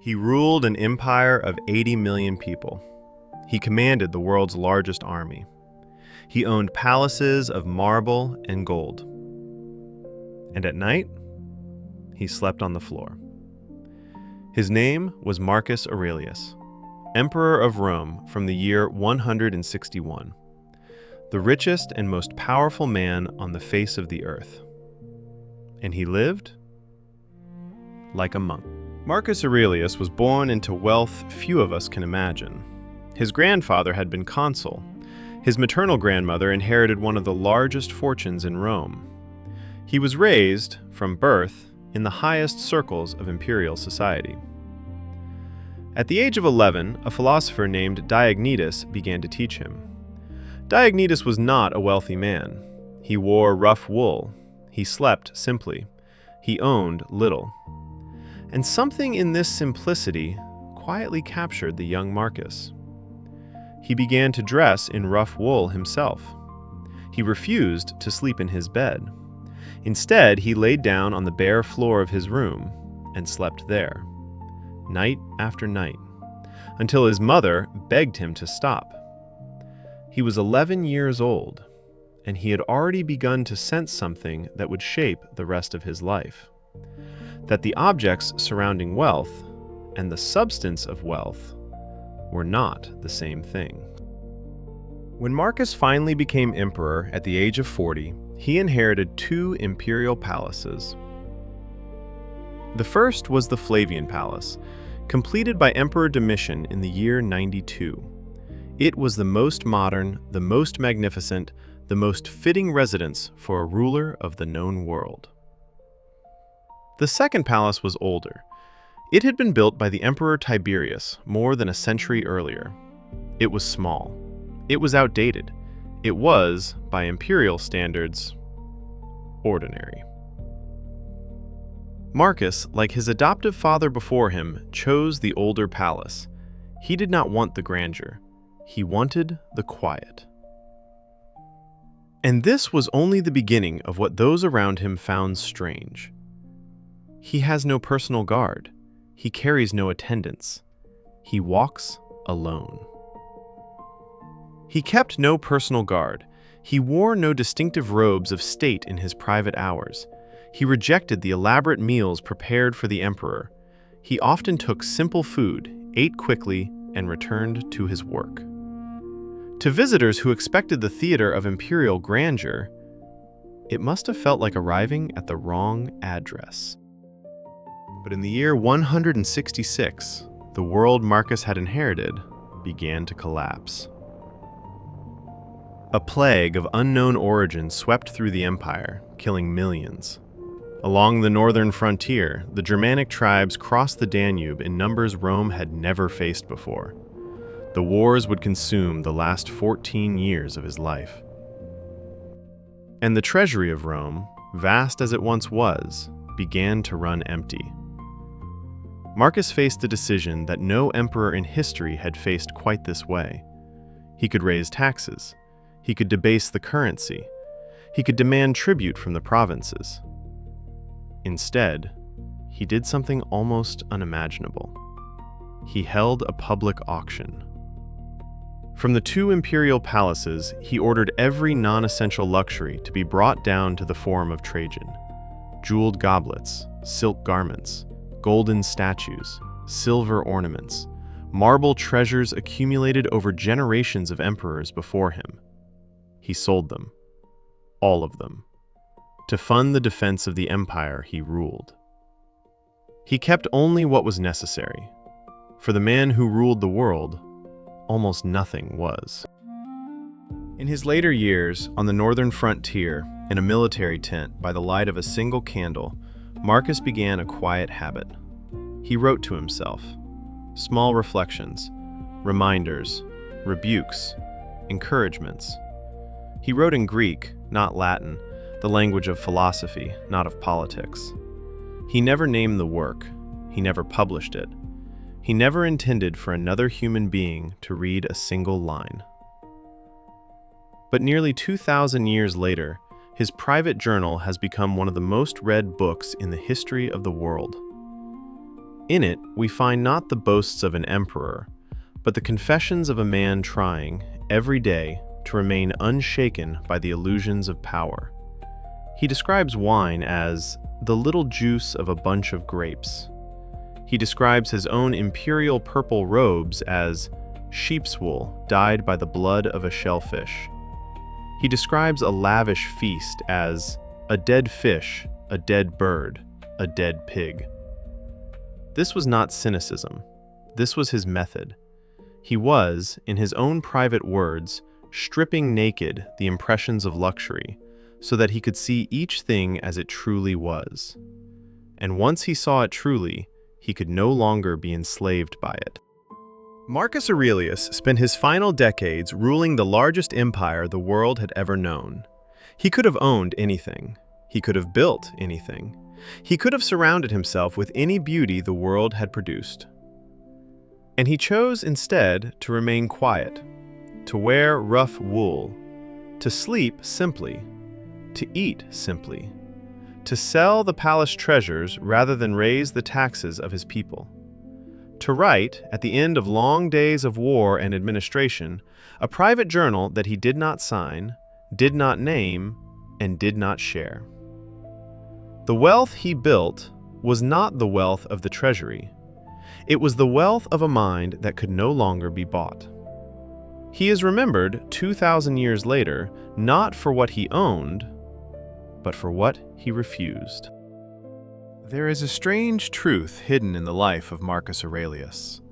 He ruled an empire of 80 million people. He commanded the world's largest army. He owned palaces of marble and gold. And at night, he slept on the floor. His name was Marcus Aurelius, Emperor of Rome from the year 161, the richest and most powerful man on the face of the earth. And he lived like a monk. Marcus Aurelius was born into wealth few of us can imagine. His grandfather had been consul. His maternal grandmother inherited one of the largest fortunes in Rome. He was raised, from birth, in the highest circles of imperial society. At the age of 11, a philosopher named Diognetus began to teach him. Diognetus was not a wealthy man. He wore rough wool. He slept simply. He owned little. And something in this simplicity quietly captured the young Marcus. He began to dress in rough wool himself. He refused to sleep in his bed. Instead, he laid down on the bare floor of his room and slept there, night after night, until his mother begged him to stop. He was 11 years old, and he had already begun to sense something that would shape the rest of his life. That the objects surrounding wealth and the substance of wealth were not the same thing. When Marcus finally became emperor at the age of 40, he inherited 2 imperial palaces. The first was the Flavian Palace, completed by Emperor Domitian in the year 92. It was the most modern, the most magnificent, the most fitting residence for a ruler of the known world. The second palace was older. It had been built by the Emperor Tiberius more than a century earlier. It was small. It was outdated. It was, by imperial standards, ordinary. Marcus, like his adoptive father before him, chose the older palace. He did not want the grandeur. He wanted the quiet. And this was only the beginning of what those around him found strange. He has no personal guard. He carries no attendants. He walks alone. He kept no personal guard. He wore no distinctive robes of state in his private hours. He rejected the elaborate meals prepared for the emperor. He often took simple food, ate quickly, and returned to his work. To visitors who expected the theater of imperial grandeur, it must have felt like arriving at the wrong address. But in the year 166, the world Marcus had inherited began to collapse. A plague of unknown origin swept through the empire, killing millions. Along the northern frontier, the Germanic tribes crossed the Danube in numbers Rome had never faced before. The wars would consume the last 14 years of his life. And the treasury of Rome, vast as it once was, began to run empty. Marcus faced a decision that no emperor in history had faced quite this way. He could raise taxes. He could debase the currency. He could demand tribute from the provinces. Instead, he did something almost unimaginable. He held a public auction. From the 2 imperial palaces, he ordered every non-essential luxury to be brought down to the Forum of Trajan. Jeweled goblets, silk garments, golden statues, silver ornaments, marble treasures accumulated over generations of emperors before him. He sold them, all of them, to fund the defense of the empire he ruled. He kept only what was necessary. For the man who ruled the world, almost nothing was. In his later years, on the northern frontier, in a military tent by the light of a single candle, Marcus began a quiet habit. He wrote to himself, small reflections, reminders, rebukes, encouragements. He wrote in Greek, not Latin, the language of philosophy, not of politics. He never named the work. He never published it. He never intended for another human being to read a single line. But nearly 2,000 years later, his private journal has become one of the most read books in the history of the world. In it, we find not the boasts of an emperor, but the confessions of a man trying, every day, to remain unshaken by the illusions of power. He describes wine as the little juice of a bunch of grapes. He describes his own imperial purple robes as sheep's wool dyed by the blood of a shellfish. He describes a lavish feast as a dead fish, a dead bird, a dead pig. This was not cynicism. This was his method. He was, in his own private words, stripping naked the impressions of luxury so that he could see each thing as it truly was. And once he saw it truly, he could no longer be enslaved by it. Marcus Aurelius spent his final decades ruling the largest empire the world had ever known. He could have owned anything. He could have built anything. He could have surrounded himself with any beauty the world had produced. And he chose instead to remain quiet, to wear rough wool, to sleep simply, to eat simply, to sell the palace treasures rather than raise the taxes of his people, to write, at the end of long days of war and administration, a private journal that he did not sign, did not name, and did not share. The wealth he built was not the wealth of the treasury. It was the wealth of a mind that could no longer be bought. He is remembered 2,000 years later, not for what he owned, but for what he refused. There is a strange truth hidden in the life of Marcus Aurelius.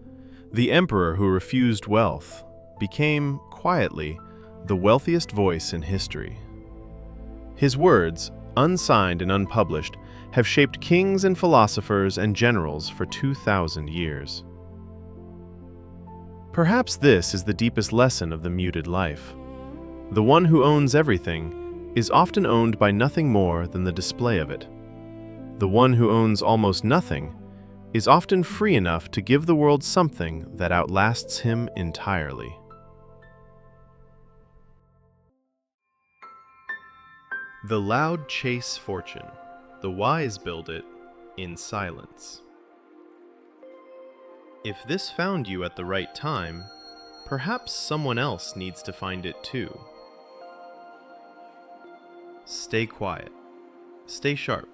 The emperor who refused wealth became, quietly, the wealthiest voice in history. His words, unsigned and unpublished, have shaped kings and philosophers and generals for 2,000 years. Perhaps this is the deepest lesson of the muted life. The one who owns everything is often owned by nothing more than the display of it. The one who owns almost nothing is often free enough to give the world something that outlasts him entirely. The loud chase fortune. The wise build it in silence. If this found you at the right time, perhaps someone else needs to find it too. Stay quiet. Stay sharp.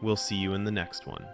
We'll see you in the next one.